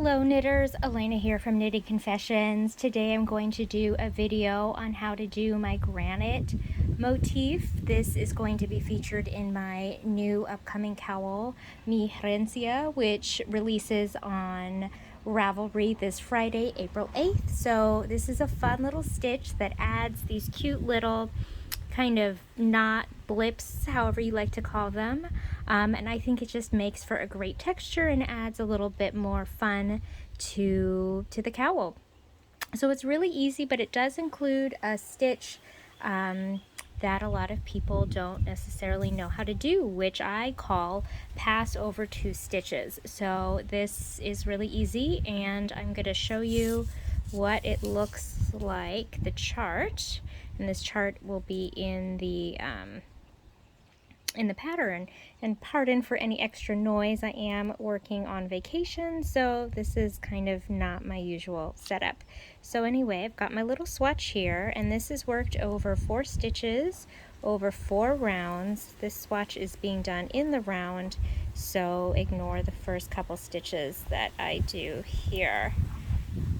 Hello knitters, Elena here from Knitting Confessions. Today I'm going to do a video on how to do my granite motif. This is going to be featured in my new upcoming cowl, Mi Herencia, which releases on Ravelry this Friday, April 8th. So this is a fun little stitch that adds these cute little kind of knot blips, however you like to call them, and I think it just makes for a great texture and adds a little bit more fun to the cowl. So it's really easy, but it does include a stitch that a lot of people don't necessarily know how to do, which I call pass over 2 stitches. So this is really easy, and I'm going to show you what it looks like, the chart, and this chart will be in the pattern. And pardon for any extra noise, I am working on vacation, so this is kind of not my usual setup. So anyway, I've got my little swatch here, and this is worked over 4 stitches over 4 rounds. This swatch is being done in the round, so ignore the first couple stitches that I do here,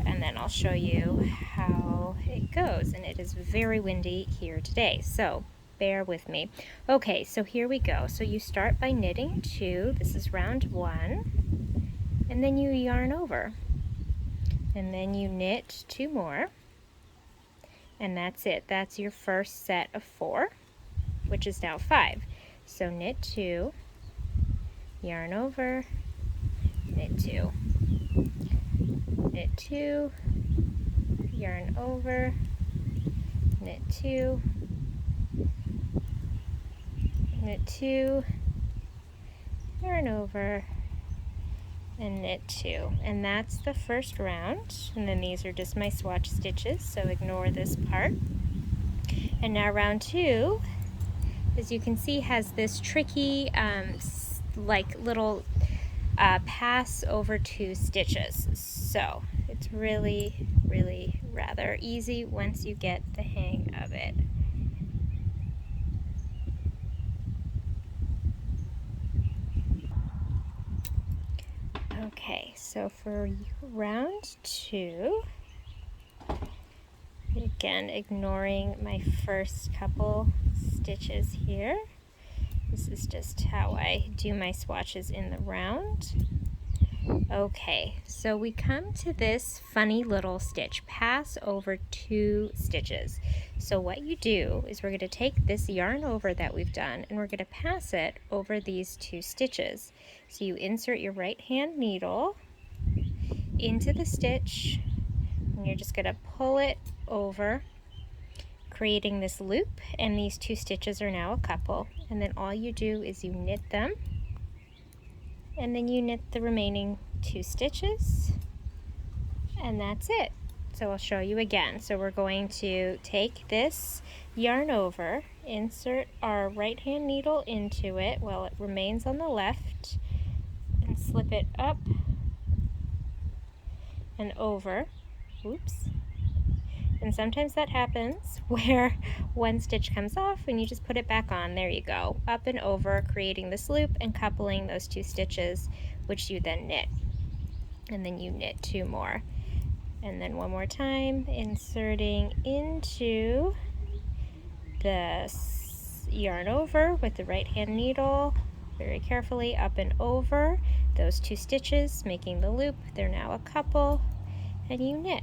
and then I'll show you how it goes. And it is very windy here today, so bear with me. Okay, so here we go. So you start by knitting 2, this is round 1, and then you yarn over, and then you knit 2 more, and that's it. That's your first set of 4, which is now 5. So knit 2, yarn over, knit 2, knit 2, yarn over, knit 2, knit 2, yarn over, and knit 2. And that's the first round. And then these are just my swatch stitches, so ignore this part. And now round 2, as you can see, has this tricky like little pass over 2 stitches. So it's really rather easy once you get the hang of it. Okay, so for round 2, again ignoring my first couple stitches here, this is just how I do my swatches in the round. Okay, so we come to this funny little stitch, pass over 2 stitches. So what you do is we're going to take this yarn over that we've done, and we're going to pass it over these 2 stitches. So you insert your right hand needle into the stitch, and you're just going to pull it over, creating this loop, and these 2 stitches are now a couple. And then all you do is you knit them, and then you knit the remaining 2 stitches, and that's it. So I'll show you again. So we're going to take this yarn over, insert our right hand needle into it while it remains on the left, and slip it up and over. Oops. And sometimes that happens where one stitch comes off and you just put it back on. There you go. Up and over, creating this loop and coupling those 2 stitches, which you then knit. And then you knit 2 more. And then one more time, inserting into the yarn over with the right hand needle, very carefully up and over those 2 stitches, making the loop. They're now a couple, and you knit.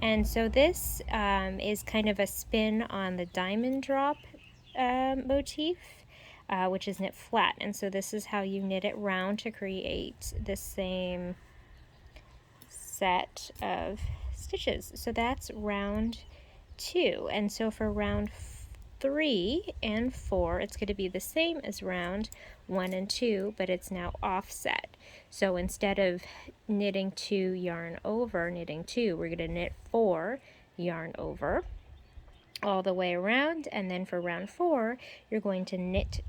And so this is kind of a spin on the diamond drop motif, which is knit flat. And so this is how you knit it round to create the same set of stitches. So that's round 2. And so for round 3 and 4, it's going to be the same as round 1 and 2, but it's now offset. So instead of knitting 2 yarn over, knitting 2, we're going to knit 4 yarn over all the way around, and then for round 4 you're going to knit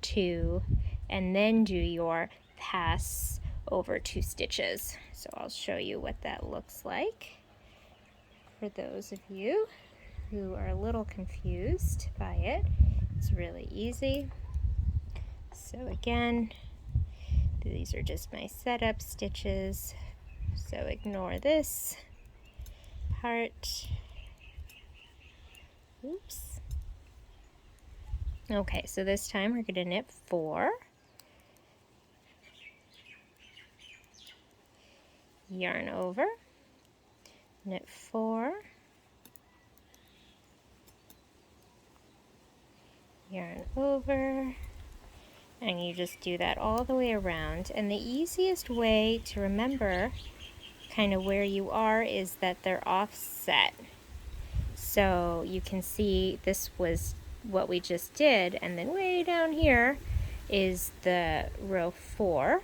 2 and then do your pass over 2 stitches. So I'll show you what that looks like for those of you who are a little confused by it. It's really easy. So again, these are just my setup stitches So ignore this part. Oops. Okay, so this time we're going to knit 4, yarn over, knit 4, yarn over, and you just do that all the way around. And the easiest way to remember kind of where you are is that they're offset. So you can see this was what we just did, and then way down here is the row 4.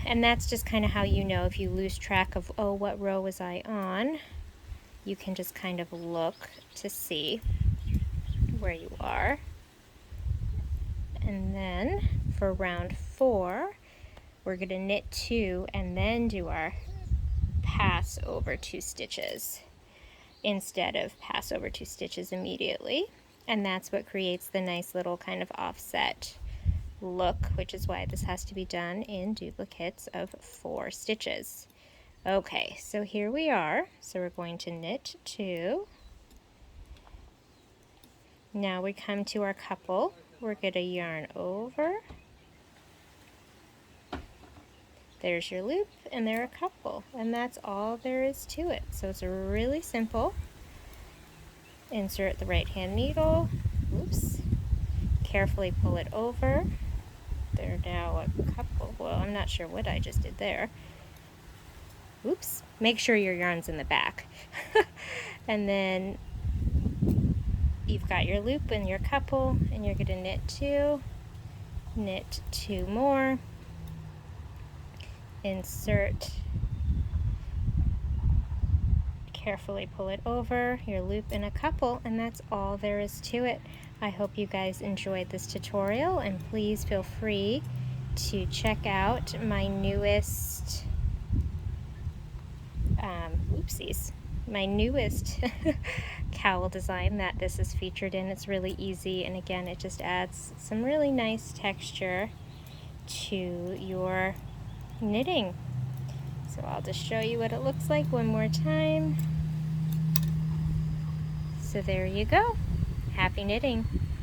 And that's just kind of how you know if you lose track of, oh, what row was I on? You can just kind of look to see where you are. And then for round 4, we're going to knit 2 and then do our pass over 2 stitches instead of pass over 2 stitches immediately. And that's what creates the nice little kind of offset look, which is why this has to be done in duplicates of 4 stitches. Okay, so here we are. So we're going to knit 2. Now we come to our couple. We're going to yarn over. There's your loop, and they're a couple, and that's all there is to it. So it's really simple. Insert the right hand needle. Oops. Carefully pull it over. They're now a couple. Well, I'm not sure what I just did there. Oops. Make sure your yarn's in the back. And then you've got your loop and your couple, and you're going to knit 2 more, insert, carefully pull it over, your loop and a couple, and that's all there is to it. I hope you guys enjoyed this tutorial, and please feel free to check out my newest my newest cowl design that this is featured in. It's really easy, and again, it just adds some really nice texture to your knitting. So I'll just show you what it looks like one more time. So there you go. Happy knitting.